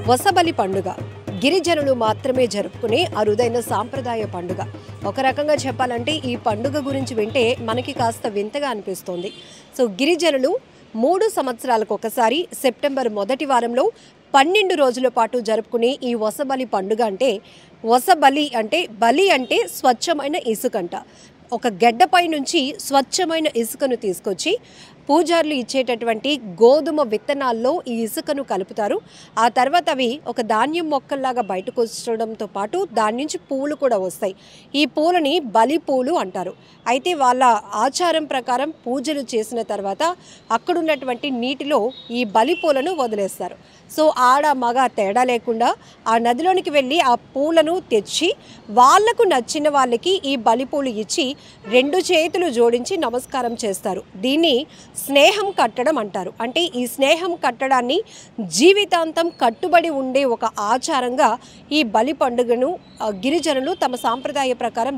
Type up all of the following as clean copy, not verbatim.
వసబలి పండుగ గిరిజనులు మాత్రమే జరుపుకునే అరుదైన సాంప్రదాయ పండుగ. ఒక రకంగా చెప్పాలంటే ఈ పండుగ గురించి వింటే మనకి కాస్త వింతగా అనిపిస్తుంది. సో గిరిజనులు 3 సంవత్సరాలకు ఒకసారి సెప్టెంబర్ మొదటి వారంలో 12 రోజుల పాటు జరుపుకునే ఈ వసబలి పండుగ అంటే బలి అంటే స్వచ్ఛమైన ఇసుకంట. ఒక గెడ్డపై నుంచి స్వచ్ఛమైన ఇసుకను తీసుకొచ్చి పూజారులు ఇచ్చేటటువంటి గోధుమ విత్తనాల్లో ఈ ఇసుకను కలుపుతారు. ఆ తర్వాత అవి ఒక ధాన్యం మొక్కల్లాగా బయటకు వచ్చడంతో పాటు దాని నుంచి పూలు కూడా వస్తాయి. ఈ పూలని బలి పూలు అంటారు. అయితే వాళ్ళ ఆచారం ప్రకారం పూజలు చేసిన తర్వాత అక్కడున్నటువంటి నీటిలో ఈ బలి పూలను వదిలేస్తారు. సో ఆడ మగ తేడా లేకుండా ఆ నదిలోనికి వెళ్ళి ఆ పూలను తెచ్చి వాళ్లకు నచ్చిన వాళ్ళకి ఈ బలి పూలు ఇచ్చి 2 చేతులు జోడించి నమస్కారం చేస్తారు. దీన్ని స్నేహం కట్టడం అంటారు. అంటే ఈ స్నేహం కట్టడాన్ని జీవితాంతం కట్టుబడి ఉండే ఒక ఆచారంగా ఈ బలి పండుగను గిరిజనులు తమ సాంప్రదాయ ప్రకారం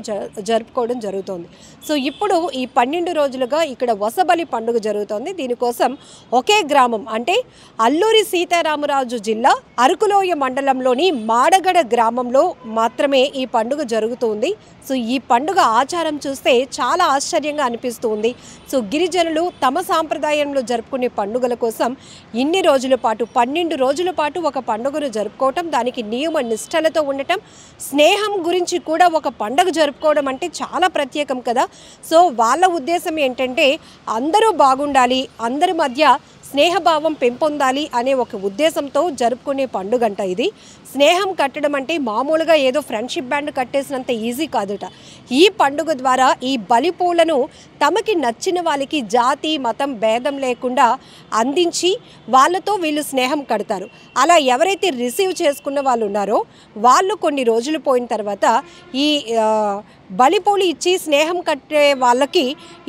జరుపుకోవడం జరుగుతోంది. సో ఇప్పుడు ఈ 12 రోజులుగా ఇక్కడ వసబలి పండుగ జరుగుతోంది. దీనికోసం ఒకే గ్రామం అంటే అల్లూరి సీతారామరాజు జిల్లా అరకులోయ మండలంలోని మాడగడ గ్రామంలో మాత్రమే ఈ పండుగ జరుగుతుంది. సో ఈ పండుగ ఆచారం చూస్తే చాలా ఆశ్చర్యంగా అనిపిస్తుంది. సో గిరిజనులు తమ సాంప్రదాయంలో జరుపుకునే పండుగల కోసం ఇన్ని రోజుల పాటు 12 రోజుల పాటు ఒక పండుగను జరుపుకోవటం, దానికి నియమ నిష్టలతో ఉండటం, స్నేహం గురించి కూడా ఒక పండుగ జరుపుకోవడం అంటే చాలా ప్రత్యేకం కదా. సో వాళ్ళ ఉద్దేశం ఏంటంటే అందరూ బాగుండాలి, అందరి మధ్య స్నేహభావం పెంపొందాలి అనే ఒక ఉద్దేశంతో జరుపుకునే పండుగ అంట ఇది. స్నేహం కట్టడం అంటే మామూలుగా ఏదో ఫ్రెండ్షిప్ బ్యాండ్ కట్టేసినంత ఈజీ కాదుట. ఈ పండుగ ద్వారా ఈ బలి పూలను తమకి నచ్చిన వాళ్ళకి జాతి మతం భేదం లేకుండా అందించి వాళ్ళతో వీళ్ళు స్నేహం కడతారు. అలా ఎవరైతే రిసీవ్ చేసుకున్న వాళ్ళు ఉన్నారో వాళ్ళు కొన్ని రోజులు పోయిన తర్వాత ఈ బలిపూలు ఇచ్చి స్నేహం కట్టే వాళ్ళకి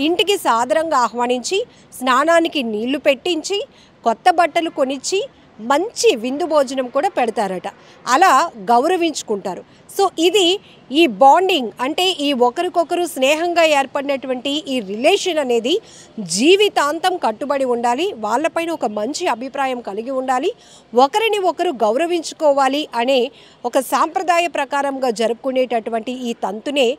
ఇంటికి సాదరంగా ఆహ్వానించి స్నానానికి నీళ్లు పెట్టించి కొత్త బట్టలు కొనిచ్చి మంచి విందు భోజనం కూడా పెడతారట. అలా గౌరవించుకుంటారు. సో ఇది ఈ బాండింగ్ అంటే ఈ ఒకరికొకరు స్నేహంగా ఏర్పడినటువంటి ఈ రిలేషన్ అనేది జీవితాంతం కట్టుబడి ఉండాలి, వాళ్ళపైన ఒక మంచి అభిప్రాయం కలిగి ఉండాలి, ఒకరిని ఒకరు గౌరవించుకోవాలి అనే ఒక సాంప్రదాయ ప్రకారంగా జరుపుకునేటటువంటి ఈ తంతునే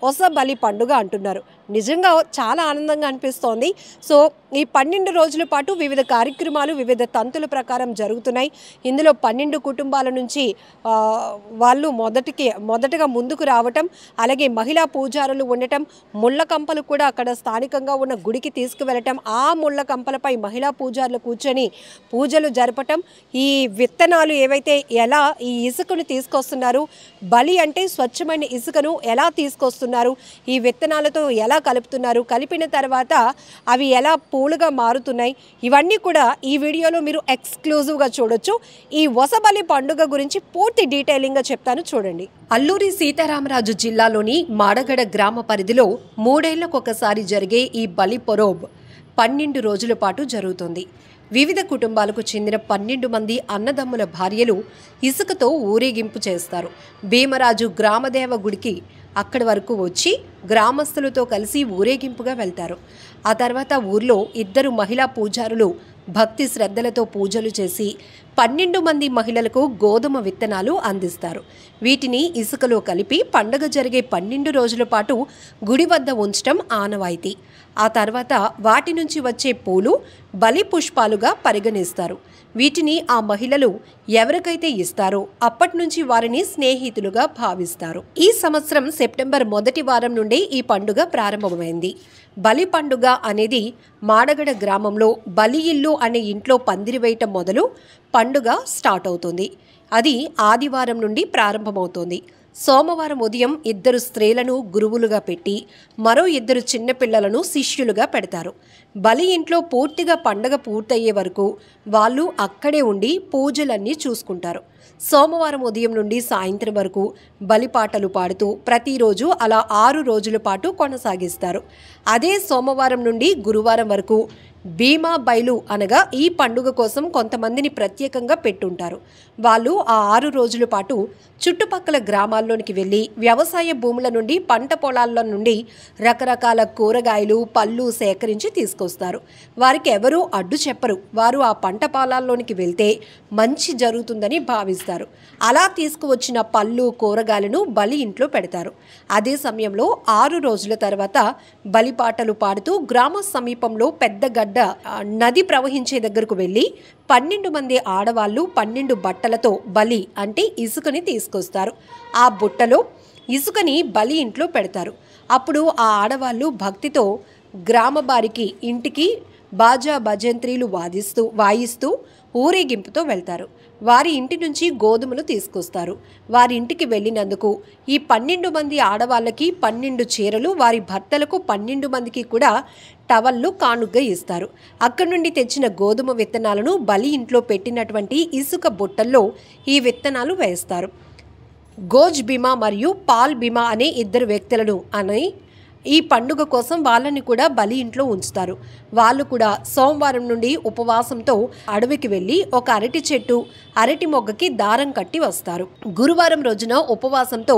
వసబలి పండుగ అంటున్నారు. నిజంగా చాలా ఆనందంగా అనిపిస్తోంది. సో ఈ 12 రోజుల పాటు వివిధ కార్యక్రమాలు వివిధ తంతుల ప్రకారం జరుగుతున్నాయి. ఇందులో 12 కుటుంబాల నుంచి వాళ్ళు మొదటగా ముందుకు రావటం, అలాగే మహిళా పూజారులు ఉండటం, ముళ్ళ కంపలు కూడా అక్కడ స్థానికంగా ఉన్న గుడికి తీసుకువెళ్ళటం, ఆ ముళ్ళ కంపలపై మహిళా పూజారులు కూర్చొని పూజలు జరపటం, ఈ విత్తనాలు ఏవైతే ఎలా ఈ ఇసుకను తీసుకొస్తున్నారు, బలి అంటే స్వచ్ఛమైన ఇసుకను ఎలా తీసుకొస్తున్నారు, ఈ విత్తనాలతో ఎలా కలుపుతున్నారు, కలిపిన తర్వాత అవి ఎలా పూలుగా మారుతున్నాయి, ఇవన్నీ కూడా ఈ వీడియోలో మీరు ఎక్స్క్లూజివ్గా చూడొచ్చు. ఈ వసబలి పండుగ గురించి పూర్తి డీటెయిలింగ్గా చెప్తాను, చూడండి. అల్లూరి సీతారామరాజు జిల్లాలోని మాడగడ గ్రామ పరిధిలో 3 ఏళ్లకొకసారి జరిగే ఈ బలి పొరోబ్ 12 రోజుల పాటు జరుగుతుంది. వివిధ కుటుంబాలకు చెందిన 12 మంది అన్నదమ్ముల భార్యలు ఇసుకతో ఊరేగింపు చేస్తారు. భీమరాజు గ్రామదేవ గుడికి అక్కడి వరకు వచ్చి గ్రామస్తులతో కలిసి ఊరేగింపుగా వెళ్తారు. ఆ తర్వాత ఊర్లో 2 మహిళా పూజారులు భక్తి శ్రద్ధలతో పూజలు చేసి 12 మంది మహిళలకు గోధుమ విత్తనాలు అందిస్తారు. వీటిని ఇసుకలో కలిపి పండుగ జరిగే 12 రోజుల పాటు గుడి వద్ద ఉంచడం ఆనవాయితీ. ఆ తర్వాత వాటి నుంచి వచ్చే పూలు బలి పుష్పాలుగా పరిగణిస్తారు. వీటిని ఆ మహిళలు ఎవరికైతే ఇస్తారో అప్పటి నుంచి వారిని స్నేహితులుగా భావిస్తారు. ఈ సంవత్సరం సెప్టెంబర్ మొదటి వారం నుండే ఈ పండుగ ప్రారంభమైంది. బలి పండుగ అనేది మాడగడ గ్రామంలో బలి ఇల్లు అనే ఇంట్లో పందిరి వేయటం మొదలు పండుగ స్టార్ట్ అవుతుంది. అది ఆదివారం నుండి ప్రారంభమవుతోంది. సోమవారం ఉదయం 2 స్త్రీలను గురువులుగా పెట్టి మరో 2 చిన్నపిల్లలను శిష్యులుగా పెడతారు. బలి ఇంట్లో పూర్తిగా పండగ పూర్తయ్యే వరకు వాళ్ళు అక్కడే ఉండి పూజలన్నీ చూసుకుంటారు. సోమవారం ఉదయం నుండి సాయంత్రం వరకు బలిపాటలు పాడుతూ ప్రతిరోజు అలా 6 రోజుల పాటు కొనసాగిస్తారు. అదే సోమవారం నుండి గురువారం వరకు భీమా బైలు అనగా ఈ పండుగ కోసం కొంతమందిని ప్రత్యేకంగా పెట్టుంటారు. వాళ్ళు ఆ 6 రోజుల పాటు చుట్టుపక్కల గ్రామాల్లోనికి వెళ్ళి వ్యవసాయ భూముల నుండి, పంట పొలాల నుండి రకరకాల కూరగాయలు, పళ్ళు సేకరించి తీసుకొస్తారు. వారికి ఎవరూ అడ్డు చెప్పరు. వారు ఆ పంట పొలాల్లోనికి వెళ్తే మంచి జరుగుతుందని భావిస్తారు. అలా తీసుకువచ్చిన పళ్ళు, కూరగాయలను బలి ఇంట్లో పెడతారు. అదే సమయంలో 6 రోజుల తర్వాత బలిపాటలు పాడుతూ గ్రామ సమీపంలో పెద్ద గడ్డ నది ప్రవహించే దగ్గరకు వెళ్ళి 12 మంది ఆడవాళ్ళు 12 బట్టలతో బలి అంటే ఇసుకని తీసుకొస్తారు. ఆ బుట్టలో ఇసుకని బలి ఇంట్లో పెడతారు. అప్పుడు ఆ ఆడవాళ్ళు భక్తితో గ్రామ బారికి ఇంటికి బాజా భజంత్రీలు వాయిస్తూ ఊరేగింపుతో వెళ్తారు. వారి ఇంటి నుంచి గోధుమలు తీసుకొస్తారు. వారి ఇంటికి వెళ్ళినందుకు ఈ 12 మంది ఆడవాళ్ళకి 12 చీరలు, వారి భర్తలకు 12 మందికి కూడా టవళ్ళు కానుగ్గా ఇస్తారు. అక్కడి నుండి తెచ్చిన గోధుమ విత్తనాలను బలి ఇంట్లో పెట్టినటువంటి ఇసుక బుట్టల్లో ఈ విత్తనాలు వేస్తారు. గోజ్ భీమా మరియు పాల్ భీమా అనే 2 వ్యక్తులను ఈ పండుగ కోసం వాళ్ళని కూడా బలి ఇంట్లో ఉంచుతారు. వాళ్ళు కూడా సోమవారం నుండి ఉపవాసంతో అడవికి వెళ్ళి ఒక అరటి చెట్టు, అరటి మొగ్గకి దారం కట్టి వస్తారు. గురువారం రోజున ఉపవాసంతో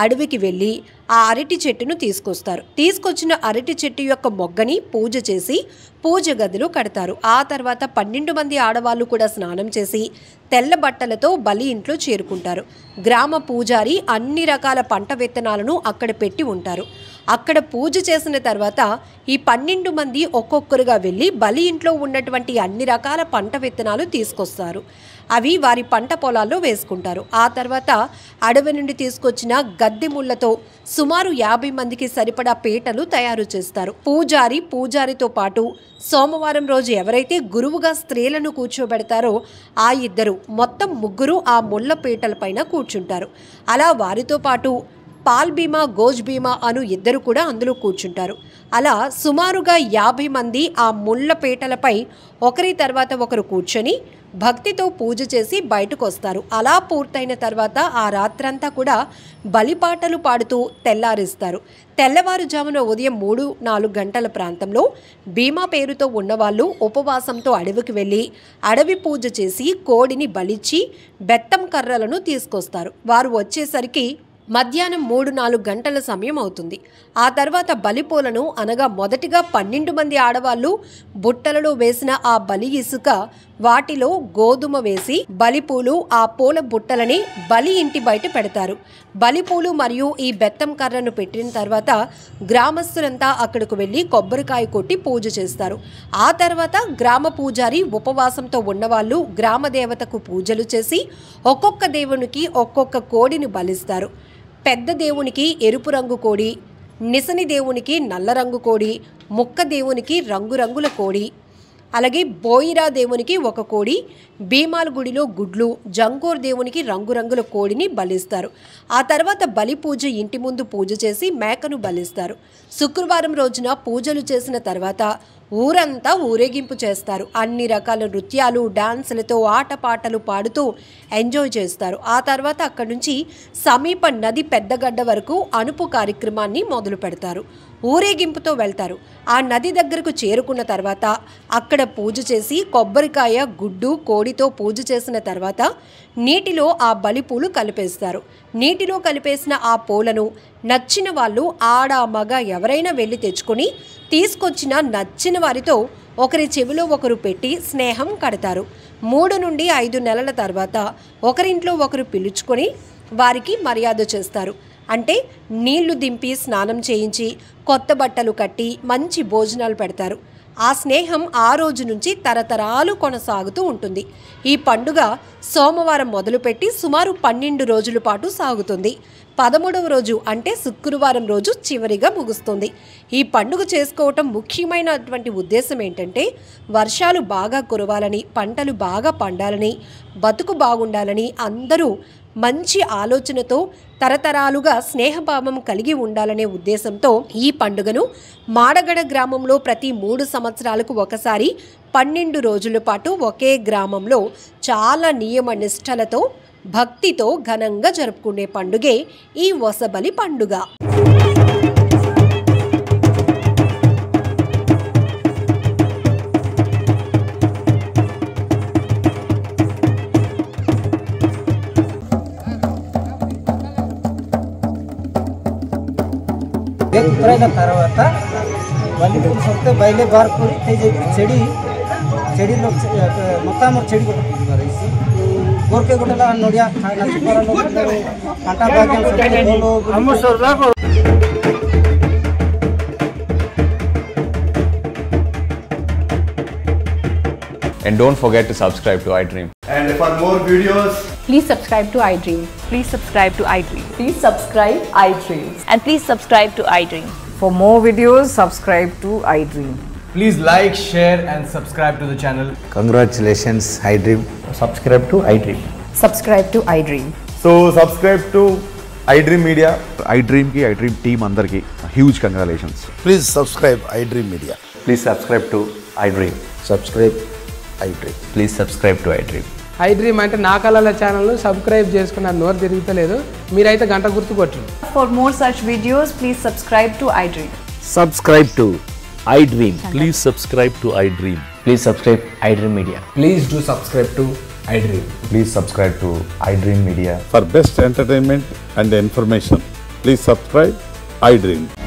అడవికి వెళ్ళి ఆ అరటి చెట్టును తీసుకొస్తారు. తీసుకొచ్చిన అరటి చెట్టు యొక్క మొగ్గని పూజ చేసి పూజ గదిలో కడతారు. ఆ తర్వాత 12 మంది ఆడవాళ్ళు కూడా స్నానం చేసి తెల్ల బట్టలతో బలి ఇంట్లో చేరుకుంటారు. గ్రామ పూజారి అన్ని రకాల పంట విత్తనాలను అక్కడ పెట్టి ఉంటారు. అక్కడ పూజ చేసిన తర్వాత ఈ 12 మంది ఒక్కొక్కరుగా వెళ్ళి బలి ఇంట్లో ఉన్నటువంటి అన్ని రకాల పంట విత్తనాలు తీసుకొస్తారు. అవి వారి పంట పొలాల్లో వేసుకుంటారు. ఆ తర్వాత అడవి నుండి తీసుకొచ్చిన గద్దె ముళ్ళతో సుమారు 50 మందికి సరిపడా పీటలు తయారు చేస్తారు. పూజారితో పాటు సోమవారం రోజు ఎవరైతే గురువుగా స్త్రీలను కూర్చోబెడతారో ఆ 2 మొత్తం 3 ఆ ముళ్ళ పీటల పైన కూర్చుంటారు. అలా వారితో పాటు పాల్ భీమా, గోజ్ భీమా అను 2 కూడా అందులో కూర్చుంటారు. అలా సుమారుగా 50 మంది ఆ ముళ్ళ పీటలపై ఒకరి తర్వాత ఒకరు కూర్చొని భక్తితో పూజ చేసి బయటకు వస్తారు. అలా పూర్తయిన తర్వాత ఆ రాత్రంతా కూడా బలిపాటలు పాడుతూ తెల్లారిస్తారు. తెల్లవారుజామున ఉదయం 3-4 గంటల ప్రాంతంలో భీమా పేరుతో ఉన్నవాళ్ళు ఉపవాసంతో అడవికి వెళ్ళి అడవి పూజ చేసి కోడిని బలిచ్చి బెత్తం కర్రలను తీసుకొస్తారు. వారు వచ్చేసరికి మధ్యాహ్నం 3-4 గంటల సమయం అవుతుంది. ఆ తర్వాత బలిపూలను అనగా మొదటిగా 12 మంది ఆడవాళ్ళు బుట్టలలో వేసిన ఆ బలి ఇసుక వాటిలో గోధుమ వేసి బలిపూలు ఆ పూల బుట్టలని బలి ఇంటి బయట పెడతారు. బలిపూలు మరియు ఈ బెత్తం కర్రను పెట్టిన తర్వాత గ్రామస్తులంతా అక్కడికి వెళ్ళి కొబ్బరికాయ కొట్టి పూజ చేస్తారు. ఆ తర్వాత గ్రామ పూజారి ఉపవాసంతో ఉన్నవాళ్ళు గ్రామ దేవతకు పూజలు చేసి ఒక్కొక్క దేవునికి ఒక్కొక్క కోడిని బలిస్తారు. పెద్ద దేవునికి ఎరుపు రంగు కోడి, నిసని దేవునికి నల్ల రంగు కోడి, ముక్క దేవునికి రంగురంగుల కోడి, అలాగే బోయిరా దేవునికి ఒక కోడి, భీమాల గుడిలో గుడ్లు, జంగోర్ దేవునికి రంగురంగుల కోడిని బలిస్తారు. ఆ తర్వాత బలి పూజ ఇంటి ముందు పూజ చేసి మేకను బలిస్తారు. శుక్రవారం రోజున పూజలు చేసిన తర్వాత ఊరంతా ఊరేగింపు చేస్తారు. అన్ని రకాల నృత్యాలు, డాన్సులతో ఆటపాటలు పాడుతూ ఎంజాయ్ చేస్తారు. ఆ తర్వాత అక్కడి నుంచి సమీప నది పెద్దగడ్డ వరకు అనుపు కార్యక్రమాన్ని మొదలు పెడతారు. ఊరేగింపుతో వెళ్తారు. ఆ నది దగ్గరకు చేరుకున్న తర్వాత అక్కడ పూజ చేసి కొబ్బరికాయ, గుడ్డు, కోడితో పూజ చేసిన తర్వాత నీటిలో ఆ బలిపూలు కలిపేస్తారు. నీటిలో కలిపేసిన ఆ పూలను నచ్చిన వాళ్ళు ఆడ మగ ఎవరైనా వెళ్ళి తెచ్చుకొని తీసుకొచ్చిన నచ్చిన వారితో ఒకరి చెవిలో ఒకరు పెట్టి స్నేహం కడతారు. 3-5 నెలల తర్వాత ఒకరింట్లో ఒకరు పిలుచుకొని వారికి మర్యాద చేస్తారు. అంటే నీళ్లు దింపి స్నానం చేయించి కొత్త బట్టలు కట్టి మంచి భోజనాలు పెడతారు. ఆ స్నేహం ఆ రోజు నుంచి తరతరాలు కొనసాగుతూ ఉంటుంది. ఈ పండుగ సోమవారం మొదలుపెట్టి సుమారు 12 రోజుల పాటు సాగుతుంది. 13వ రోజు అంటే శుక్రవారం రోజు చివరిగా ముగుస్తుంది. ఈ పండుగ చేసుకోవటం ముఖ్యమైనటువంటి ఉద్దేశం ఏంటంటే వర్షాలు బాగా కురవాలని, పంటలు బాగా పండాలని, బతుకు బాగుండాలని, అందరూ మంచి ఆలోచనతో తరతరాలుగా స్నేహభావం కలిగి ఉండాలనే ఉద్దేశంతో ఈ పండుగను మాడగడ గ్రామంలో ప్రతి 3 సంవత్సరాలకు ఒకసారి 12 రోజుల పాటు ఒకే గ్రామంలో చాలా నియమ నిష్టలతో భక్తితో ఘనంగా జరుపుకునే పండుగే ఈ వసబలి పండుగ. उतरायला తర్వాత बल्ली फूल सकते बैले बार पूरी तेज चेड़ी चेड़ी लोग मक्का मोर चेड़ी को इसी गोर के गोटला नोडिया खाना सुपर लोग कांटा भाग्य सकते बोलो हम सरदा को And don't forget to subscribe to iDream. And for more videos, please subscribe to iDream. Please subscribe to iDream. Please subscribe iDream. And please subscribe to iDream. For more videos, subscribe to iDream. please like, share and subscribe to the channel. Congratulations, iDream. Subscribe to iDream. Subscribe to iDream. So subscribe to iDream Media. iDream की iDream team अंदर की huge congratulations. Please subscribe iDream Media. Please subscribe to iDream. Subscribe iDream. Please subscribe to iDream. iDream అంటే నా కళల channel subscribe చేసుకున్న నోరు తిరుగుతలేదు మీరైతే గంట గుర్తు కొట్టండి. For more such videos, please subscribe to iDream. Subscribe to iDream. Please subscribe to iDream. Please subscribe iDream Media. Please do subscribe to iDream. Please subscribe to iDream Media. For best entertainment and information, please subscribe iDream.